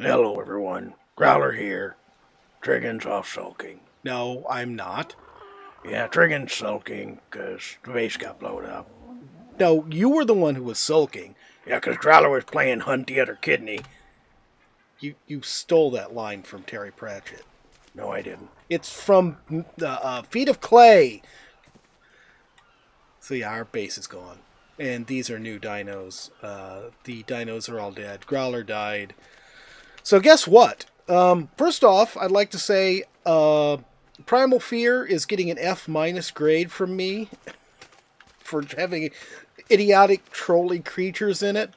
Hello, everyone. Growler here. Trigan's off sulking. No, I'm not. Yeah, Trigan's sulking because the base got blown up. No, you were the one who was sulking. Yeah, because Growler was playing Hunt the Other Kidney. You stole that line from Terry Pratchett. No, I didn't. It's from the Feet of Clay. So yeah, our base is gone. And these are new dinos. The dinos are all dead. Growler died. So guess what? First off, I'd like to say Primal Fear is getting an F- grade from me for having idiotic trolly creatures in it.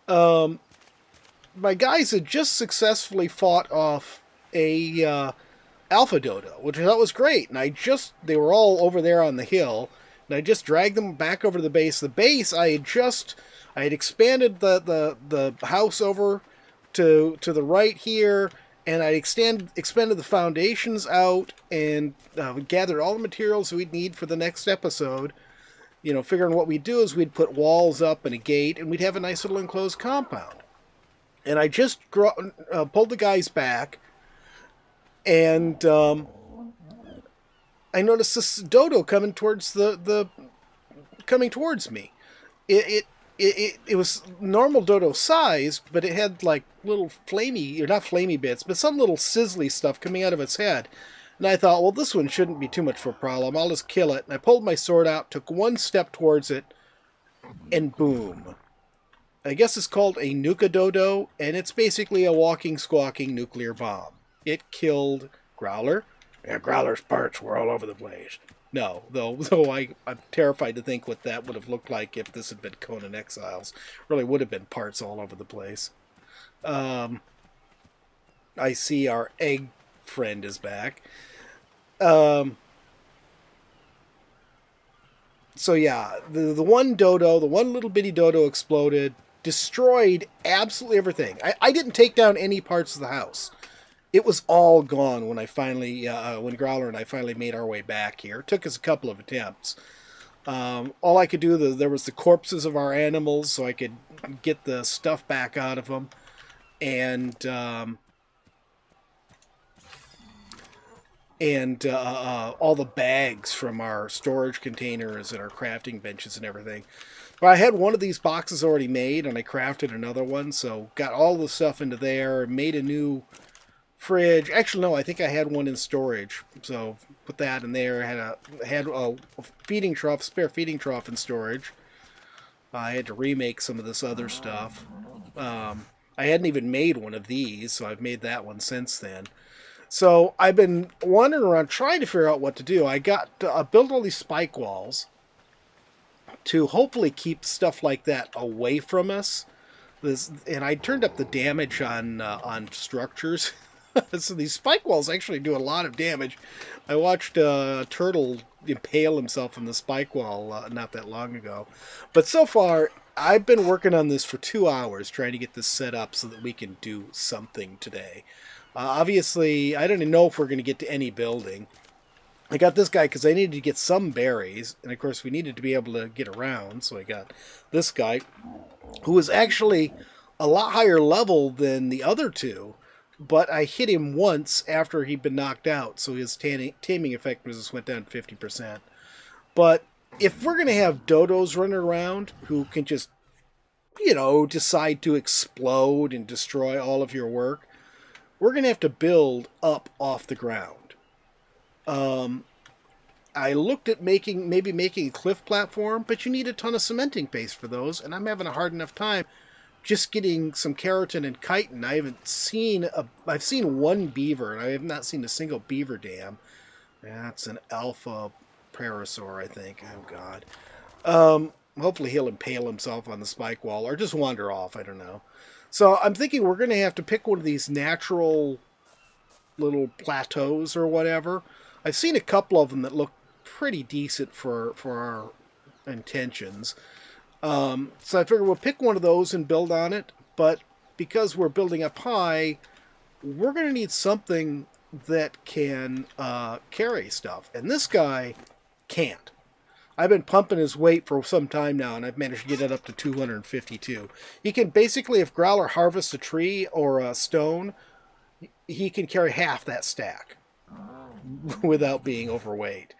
My guys had just successfully fought off a alpha dodo, which I thought was great. And they were all over there on the hill, and I just dragged them back over to the base. The base, I had expanded the house over to the right here, and I expanded the foundations out, and we gathered all the materials we'd need for the next episode. You know, figuring what we'd do is we'd put walls up and a gate, and we'd have a nice little enclosed compound. And I just pulled the guys back, and I noticed this dodo coming towards coming towards me. It was normal dodo size, but it had like little flamey, or not flamey bits, but some little sizzly stuff coming out of its head. And I thought, well, this one shouldn't be too much of a problem. I'll just kill it. And I pulled my sword out, took one step towards it, and boom. I guess it's called a nuka-dodo, and it's basically a walking, squawking nuclear bomb. It killed Growler. Yeah, Growler's parts were all over the place. No, though I'm terrified to think what that would have looked like if this had been Conan Exiles. Really would have been parts all over the place. I see our egg friend is back. So yeah, the one dodo, the one little bitty dodo exploded, destroyed absolutely everything. I didn't take down any parts of the house. It was all gone when I finally, when Growler and I finally made our way back here. It took us a couple of attempts. All I could do, there was the corpses of our animals, so I could get the stuff back out of them. And all the bags from our storage containers and our crafting benches and everything. But I had one of these boxes already made, and I crafted another one, so got all the stuff into there, made a new fridge. Actually, no, I think I had one in storage, so put that in there. I had a feeding trough, spare feeding trough in storage. I had to remake some of this other stuff. I hadn't even made one of these, so I've made that one since then. So I've been wandering around trying to figure out what to do. I built all these spike walls to hopefully keep stuff like that away from us. And I turned up the damage on structures. So these spike walls actually do a lot of damage. I watched a turtle impale himself on the spike wall not that long ago. But so far, I've been working on this for 2 hours trying to get this set up so that we can do something today. Obviously, I don't even know if we're going to get to any building. I got this guy because I needed to get some berries, and of course we needed to be able to get around, so I got this guy, who was actually a lot higher level than the other two, but I hit him once after he'd been knocked out, so his taming effectiveness went down 50%. But if we're going to have dodos running around who can just, you know, decide to explode and destroy all of your work, we're going to have to build up off the ground. I looked at maybe making a cliff platform, but you need a ton of cementing paste for those, and I'm having a hard enough time just getting some keratin and chitin. I've seen one beaver, and I have not seen a single beaver dam. That's an alpha parasaur, I think. Oh, God. Hopefully he'll impale himself on the spike wall, or just wander off, I don't know. So I'm thinking we're going to have to pick one of these natural little plateaus or whatever. I've seen a couple of them that look pretty decent for our intentions. So I figure we'll pick one of those and build on it. But because we're building up high, we're going to need something that can carry stuff. And this guy can't. I've been pumping his weight for some time now, and I've managed to get it up to 252. He can basically, if Growler harvests a tree or a stone, he can carry half that stack without being overweight.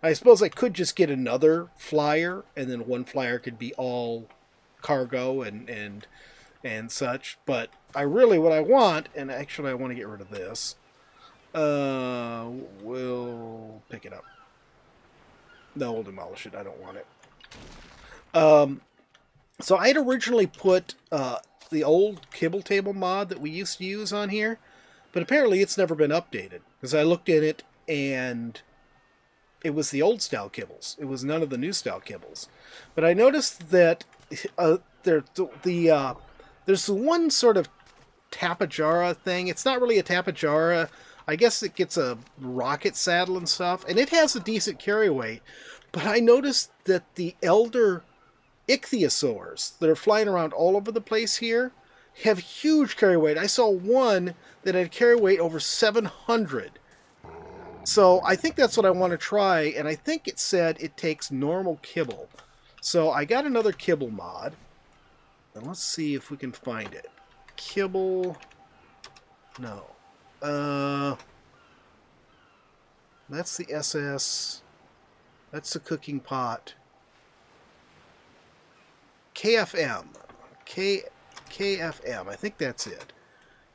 I suppose I could just get another flyer, and then one flyer could be all cargo and such. But what I want, and actually I want to get rid of this. We'll pick it up. No, we'll demolish it. I don't want it. So I had originally put the old kibble table mod that we used to use on here, but apparently it's never been updated, because I looked at it and it was the old style kibbles. It was none of the new style kibbles. But I noticed that there's the one sort of Tapejara thing. It's not really a Tapejara. I guess it gets a rocket saddle and stuff, and it has a decent carry weight. But I noticed that the elder ichthyosaurs that are flying around all over the place here have huge carry weight. I saw one that had carry weight over 700. So I think that's what I want to try, and I think it said it takes normal kibble. So I got another kibble mod, and let's see if we can find it. Kibble... No. That's the SS. That's the cooking pot. KFM. KFM. I think that's it.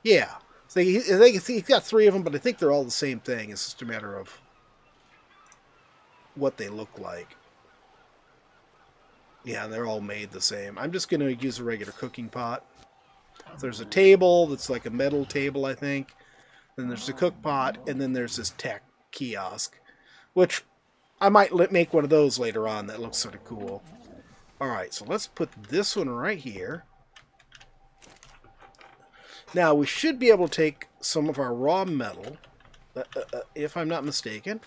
Yeah. So he's got 3 of them, but I think they're all the same thing. It's just a matter of what they look like. Yeah, and they're all made the same. I'm just going to use a regular cooking pot. So there's a table that's like a metal table, I think. Then there's the cook pot, and then there's this tech kiosk, which I might make one of those later on. That looks sort of cool. Alright, so let's put this one right here. Now, we should be able to take some of our raw metal, if I'm not mistaken.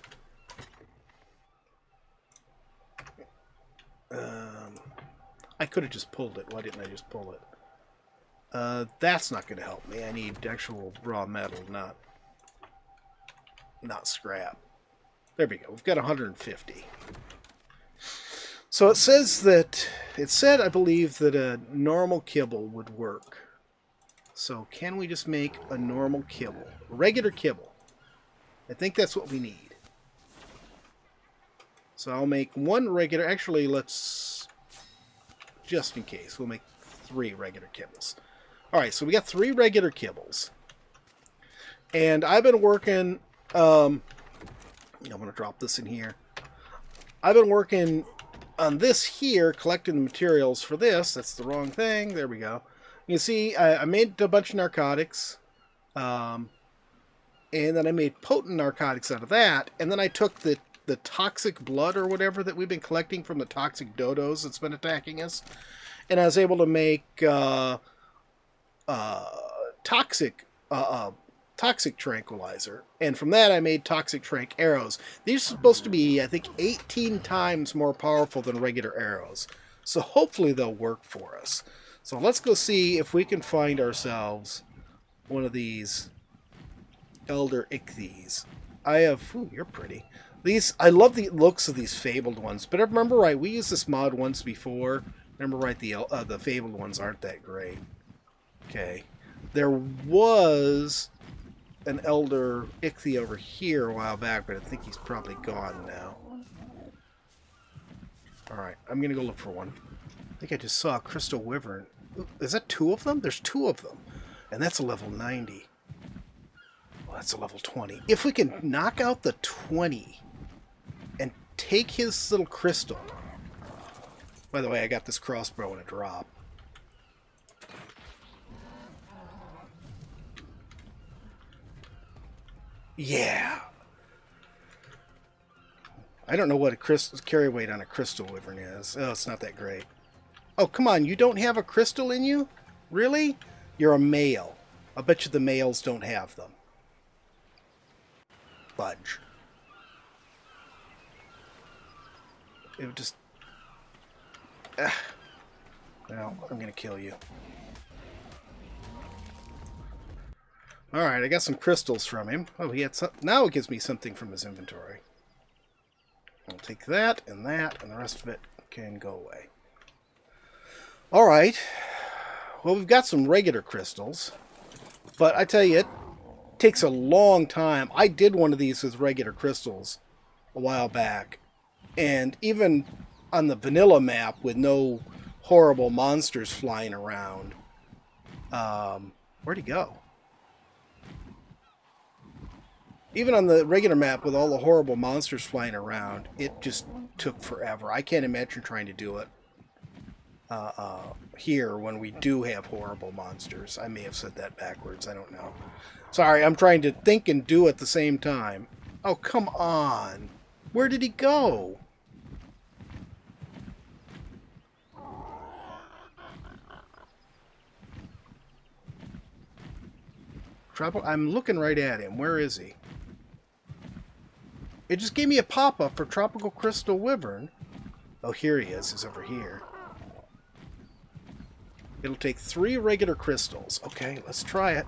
I could have just pulled it. Why didn't I just pull it? That's not going to help me. I need actual raw metal, not scrap. There we go. We've got 150. So it said, I believe, that a normal kibble would work. So can we just make a normal kibble? A regular kibble. I think that's what we need. So I'll make one regular. Actually, let's, just in case, we'll make 3 regular kibbles. Alright, so we got 3 regular kibbles. And I've been working, I'm going to drop this in here. I've been working on this here, collecting the materials for this. That's the wrong thing. There we go. You see, I made a bunch of narcotics. And then I made potent narcotics out of that. And then I took the toxic blood or whatever that we've been collecting from the toxic dodos that's been attacking us. And I was able to make toxic tranquilizer, and from that I made toxic trank arrows. These are supposed to be, I think, 18 times more powerful than regular arrows, so hopefully they'll work for us. So let's go see if we can find ourselves one of these elder ichthyes. I have, ooh, you're pretty. These, I love the looks of these fabled ones, but if I remember right, we used this mod once before. Remember right, the fabled ones aren't that great. Okay, there was an elder ichthy over here a while back, but I think he's probably gone now. Alright, I'm gonna go look for one. I think I just saw a crystal wyvern. Ooh, is that 2 of them? There's 2 of them. And that's a level 90. Well, that's a level 20. If we can knock out the 20 and take his little crystal. By the way, I got this crossbow in a drop. Yeah. I don't know what a carry weight on a crystal wyvern is. Oh, it's not that great. Oh, come on. You don't have a crystal in you? Really? You're a male. I bet you the males don't have them. Fudge. It would just... Well, I'm going to kill you. Alright, I got some crystals from him. Oh, he had some... Now it gives me something from his inventory. We'll take that, and the rest of it can go away. Alright. Well, we've got some regular crystals. But I tell you, it takes a long time. I did one of these with regular crystals a while back. And even on the vanilla map with no horrible monsters flying around. Where'd he go? Even on the regular map with all the horrible monsters flying around, it just took forever. I can't imagine trying to do it here when we do have horrible monsters. I may have said that backwards. I don't know. Sorry, I'm trying to think and do at the same time. Oh, come on. Where did he go? I'm looking right at him. Where is he? It just gave me a pop-up for Tropical Crystal Wyvern. Oh, here he is. He's over here. It'll take 3 regular crystals. Okay, let's try it.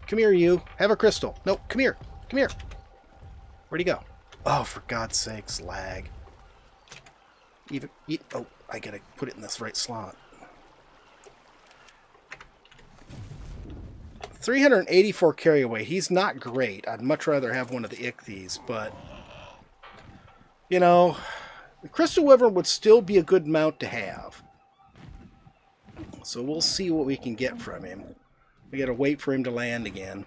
Come here, you. Have a crystal. No, come here. Come here. Where'd he go? Oh, for God's sakes, lag. Oh, I gotta put it in this right slot. 384 carry weight. He's not great. I'd much rather have one of the ichthyes, but you know, the Crystal Wyvern would still be a good mount to have. So we'll see what we can get from him. We gotta wait for him to land again.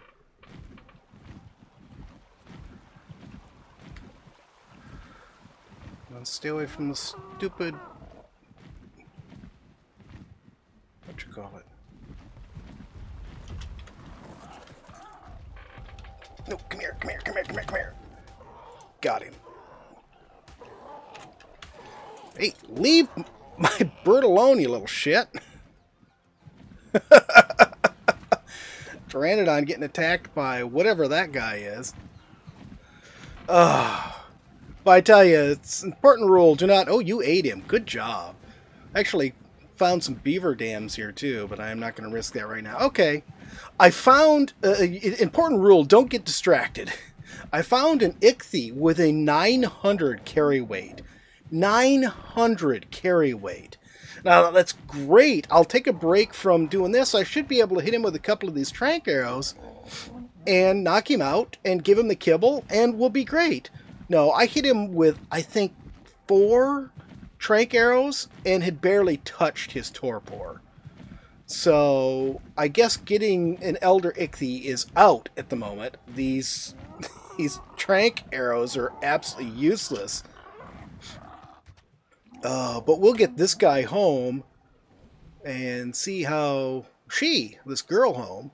Let's stay away from the stupid... what you call it? No, come here, come here, come here, come here, come here. Got him. Hey, leave my bird alone, you little shit. Pteranodon getting attacked by whatever that guy is. But I tell you, it's an important rule. Do not... oh, you ate him. Good job. Actually found some beaver dams here too, but I'm not going to risk that right now. Okay. I found... important rule, don't get distracted. I found an ichthy with a 900 carry weight. 900 carry weight. Now, that's great. I'll take a break from doing this. I should be able to hit him with a couple of these trank arrows and knock him out and give him the kibble, and we'll be great. No, I hit him with, I think, 4 trank arrows and had barely touched his torpor. So, I guess getting an Elder Ichthy is out at the moment. These trank arrows are absolutely useless. But we'll get this guy home and see how this girl home,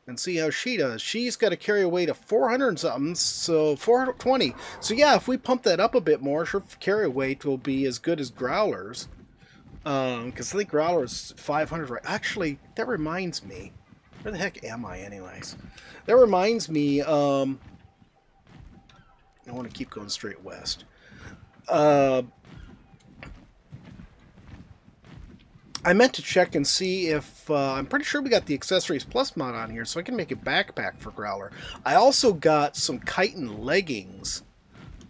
and see how she does. She's got to carry a weight of 400 and something, so 420. So yeah, if we pump that up a bit more, her carry weight will be as good as Growler's. Because I think Growler's 500 right. Actually, that reminds me. Where the heck am I anyways? That reminds me, I want to keep going straight west. I meant to check and see if... I'm pretty sure we got the Accessories Plus mod on here, so I can make a backpack for Growler. I also got some chitin leggings.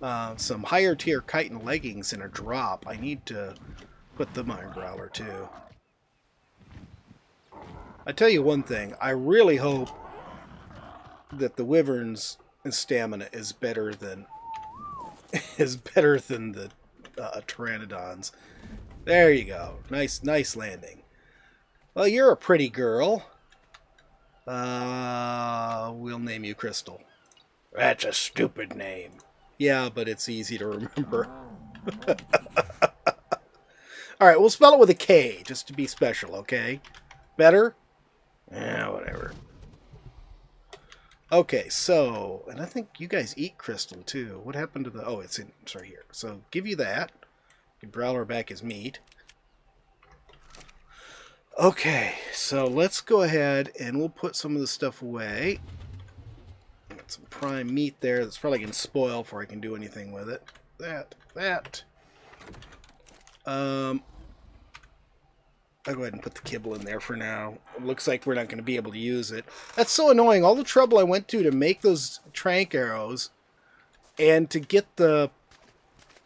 Some higher tier chitin leggings in a drop. I need to put them on Growler, too. I tell you one thing. I really hope that the Wyvern's stamina is better than... the Pteranodons. There you go. Nice landing. Well, you're a pretty girl. We'll name you Crystal. That's a stupid name. Yeah, but it's easy to remember. Alright, we'll spell it with a K, just to be special, okay? Better? Yeah, whatever. Okay, so... and I think you guys eat Crystal, too. What happened to the... oh, it's right here. So, give you that. Give Growler back his meat. Okay, so let's go ahead and we'll put some of the stuff away. Got some prime meat there that's probably going to spoil before I can do anything with it. That. I'll go ahead and put the kibble in there for now. It looks like we're not going to be able to use it. That's so annoying. All the trouble I went to make those trank arrows and to get the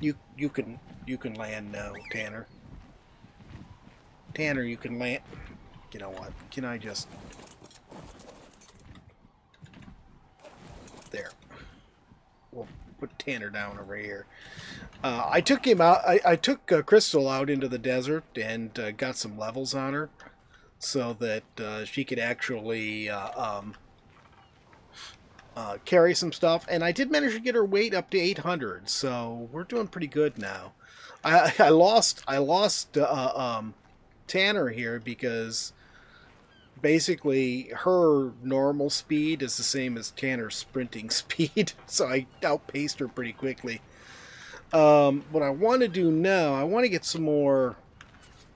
You can land now, Tanner. Tanner, you can land. You know what? Can I just... There. We'll put Tanner down over here. I took him out. I took Crystal out into the desert and got some levels on her so that she could actually carry some stuff. And I did manage to get her weight up to 800, so we're doing pretty good now. I lost Tanner here because basically her normal speed is the same as Tanner's sprinting speed, so I outpaced her pretty quickly. What I want to do now, I want to get some more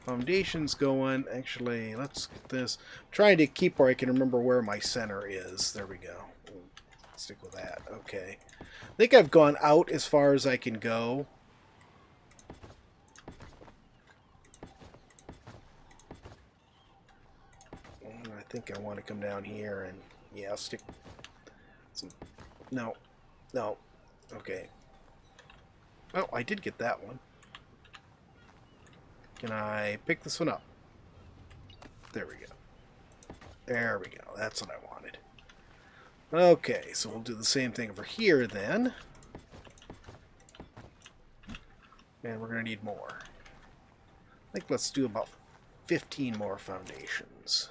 foundations going. Actually, let's get this. I'm trying to keep where I can remember where my center is. There we go. We'll stick with that. Okay. I think I've gone out as far as I can go. I think I want to come down here and, yeah, I'll stick some... No. No. Okay. Oh, I did get that one. Can I pick this one up? There we go. There we go. That's what I wanted. Okay, so we'll do the same thing over here then. And we're going to need more. I think let's do about 15 more foundations.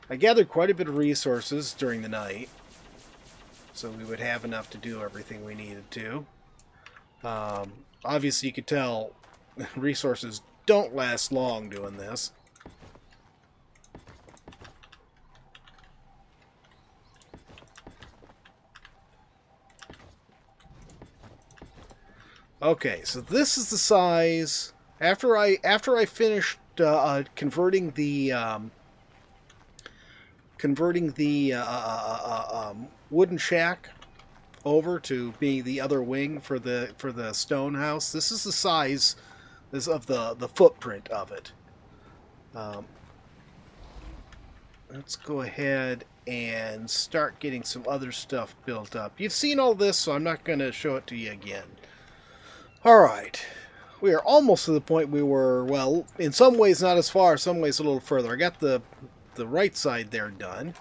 I gathered quite a bit of resources during the night, so we would have enough to do everything we needed to. Obviously, you could tell resources don't last long doing this. Okay, so this is the size. After I finished converting the wooden shack over to being the other wing for the stone house. This is the size of the footprint of it. Let's go ahead and start getting some other stuff built up. You've seen all this, so I'm not going to show it to you again. Alright, we are almost to the point we were, well, in some ways not as far, some ways a little further. I got the right side there done.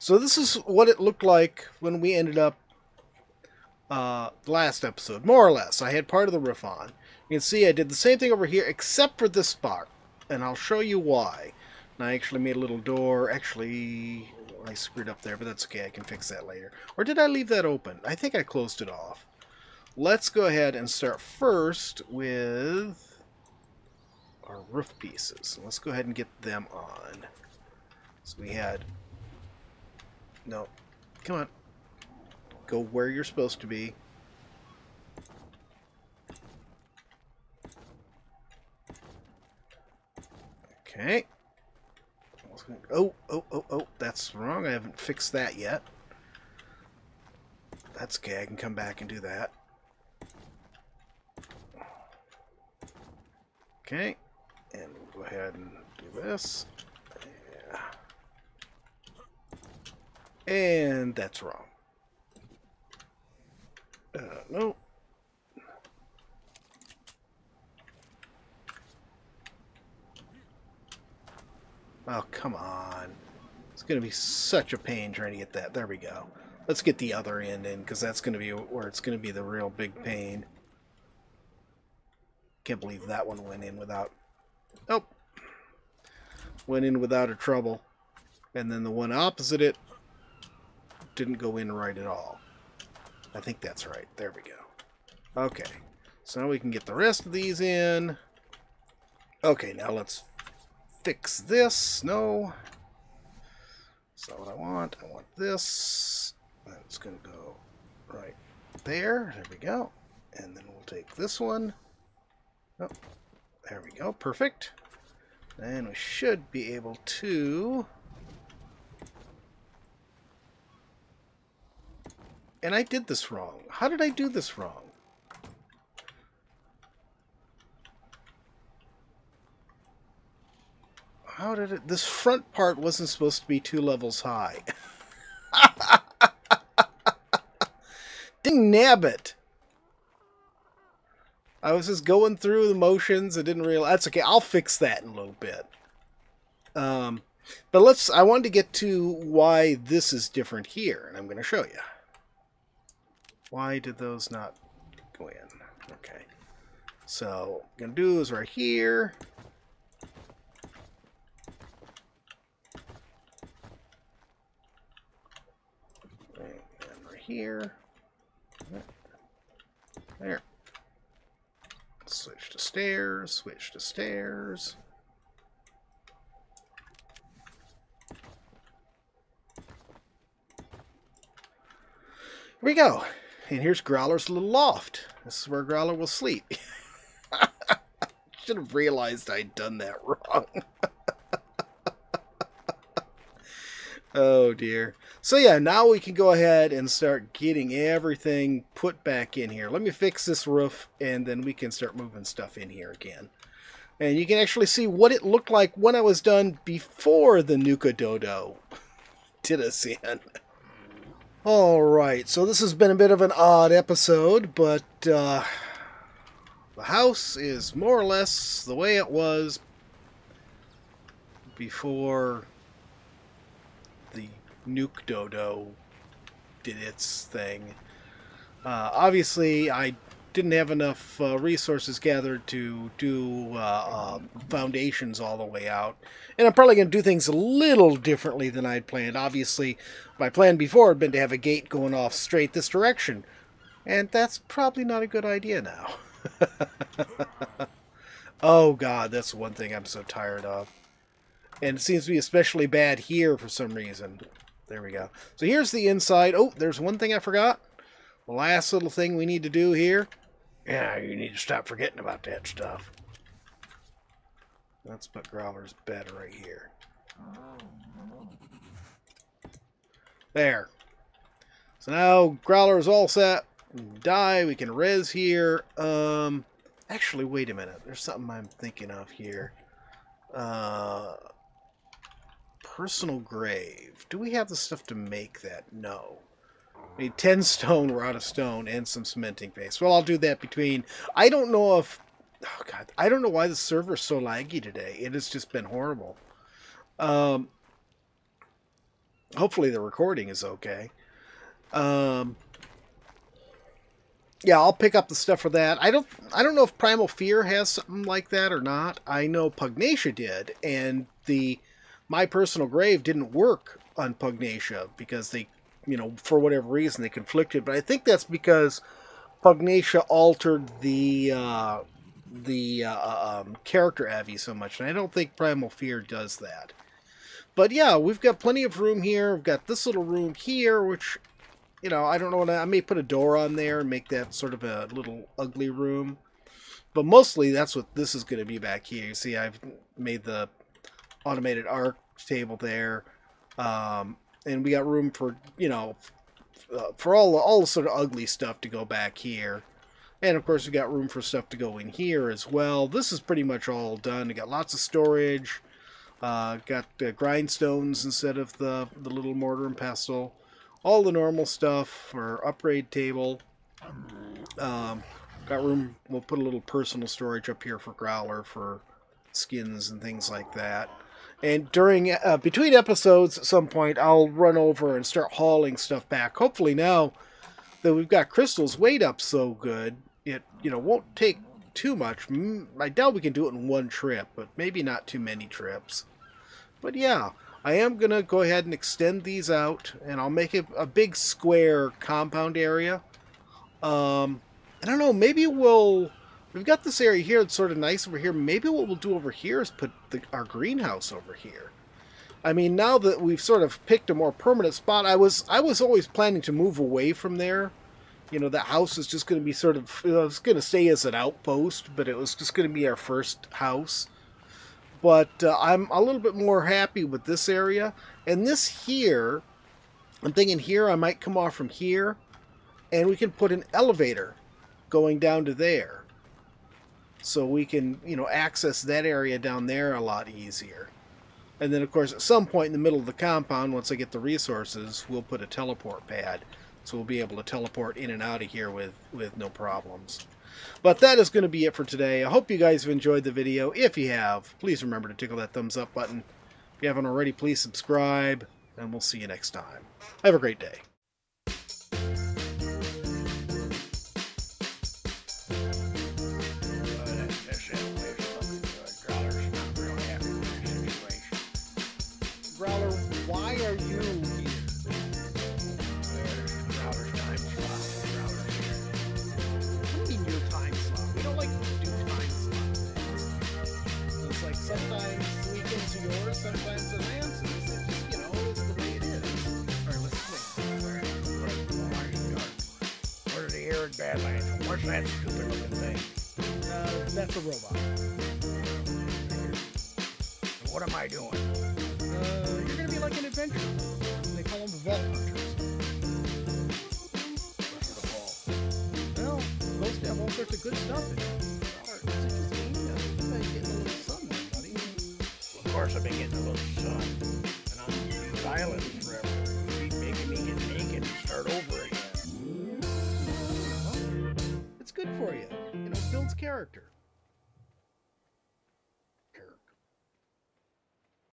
So this is what it looked like when we ended up last episode, more or less. I had part of the roof on. You can see I did the same thing over here except for this spot, and I'll show you why. And I actually made a little door. Actually, I screwed up there, but that's okay. I can fix that later. Or did I leave that open? I think I closed it off. Let's go ahead and start first with our roof pieces. Let's go ahead and get them on. So we had... No. Come on. Go where you're supposed to be. Okay. Oh, that's wrong. I haven't fixed that yet. That's okay. I can come back and do that. Okay. And we'll go ahead and do this. And that's wrong. No. Oh, come on. It's going to be such a pain trying to get that. There we go. Let's get the other end in, because that's going to be where it's going to be the real big pain. Can't believe that one went in without... Nope. Went in without a trouble. And then the one opposite it didn't go in right at all. I think that's right. There we go. Okay. So now we can get the rest of these in. Okay, now let's fix this. No. That's not what I want. I want this. That's going to go right there. There we go. And then we'll take this one. Oh, there we go. Perfect. And we should be able to... And I did this wrong. How did I do this wrong? How did it... This front part wasn't supposed to be 2 levels high. Ding nabbit! I was just going through the motions. I didn't realize. That's okay. I'll fix that in a little bit. But I wanted to get to why this is different here, and I'm going to show you. Why did those not go in? Okay. So, what I'm going to do is right here. And right here. There. Switch to stairs, switch to stairs. Here we go. And here's Growler's little loft. This is where Growler will sleep. Should have realized I'd done that wrong. Oh dear. So yeah, now we can go ahead and start getting everything put back in here. Let me fix this roof and then we can start moving stuff in here again. And you can actually see what it looked like when I was done before the Nuka Dodo did us in. Alright, so this has been a bit of an odd episode, but the house is more or less the way it was before the Nuke Dodo did its thing. Obviously, I didn't have enough resources gathered to do foundations all the way out. And I'm probably going to do things a little differently than I'd planned. Obviously, my plan before had been to have a gate going off straight this direction. And that's probably not a good idea now. Oh god, that's one thing I'm so tired of. And it seems to be especially bad here for some reason. There we go. So here's the inside. Oh, there's one thing I forgot. The last little thing we need to do here. Yeah, you need to stop forgetting about that stuff. Let's put Growler's bed right here. There. So now Growler is all set. Die. We can res here. Actually, wait a minute. There's something I'm thinking of here. Personal grave. Do we have the stuff to make that? No. We need 10 stone. We're out of stone and some cementing paste. Well, I'll do that between... I don't know if... Oh, God. I don't know why the server's so laggy today. It has just been horrible. Hopefully the recording is okay. Yeah, I'll pick up the stuff for that. I don't know if Primal Fear has something like that or not. I know Pugnacia did, and My Personal Grave didn't work on Pugnacia because they, for whatever reason, they conflicted. But I think that's because Pugnacia altered the character Avi so much, and I don't think Primal Fear does that. But yeah, we've got plenty of room here. We've got this little room here, which, I don't know. I may put a door on there and make that sort of a little ugly room. But mostly that's what this is going to be back here. You see, I've made the automated ARK table there. And we got room for, for all the sort of ugly stuff to go back here. And of course we got room for stuff to go in here as well. This is pretty much all done. We got lots of storage. Got grindstones instead of the little mortar and pestle. All the normal stuff for upgrade table. Got room. We'll put a little personal storage up here for Growler for skins and things like that. And during between episodes, at some point, I'll run over and start hauling stuff back. Hopefully now that we've got Crystal's weight up so good, it won't take too much. I doubt we can do it in one trip, but maybe not too many trips. But yeah, I am going to go ahead and extend these out, and I'll make it a big square compound area. I don't know, maybe we've got this area here that's sort of nice over here. Maybe what we'll do over here is put our greenhouse over here. I mean, now that we've sort of picked a more permanent spot, I was always planning to move away from there. That house is just going to be sort of, it was going to stay as an outpost, but it was just going to be our first house. But I'm a little bit more happy with this area. And this here, I'm thinking here I might come off from here, and we can put an elevator going down to there. So we can, access that area down there a lot easier. And then, of course, at some point in the middle of the compound, once I get the resources, we'll put a teleport pad. So we'll be able to teleport in and out of here with no problems. But that is going to be it for today. I hope you guys have enjoyed the video. If you have, please remember to tickle that thumbs up button. If you haven't already, please subscribe, and we'll see you next time. Have a great day. Growler, why are you here? Growler's time slot. Growler's here. What do you mean your time slot? We don't like to do time slot things. It's like sometimes weekends are yours, sometimes they're Nancy's. It's just, you know, it's the way it is. Alright, let's play. Where are the arid Badlands? What's that stupid looking thing? That's a robot. What am I doing? You're gonna be like an adventurer. They call them vault hunters. What's the ball? Well, it's supposed to have all sorts of good stuff in it. Is it just me? You're getting a little sun there, buddy. Well, of course I've been getting a little sun. And on these islands forever. You keep making me get naked and start over again. Well, it's good for you. You know, it builds character.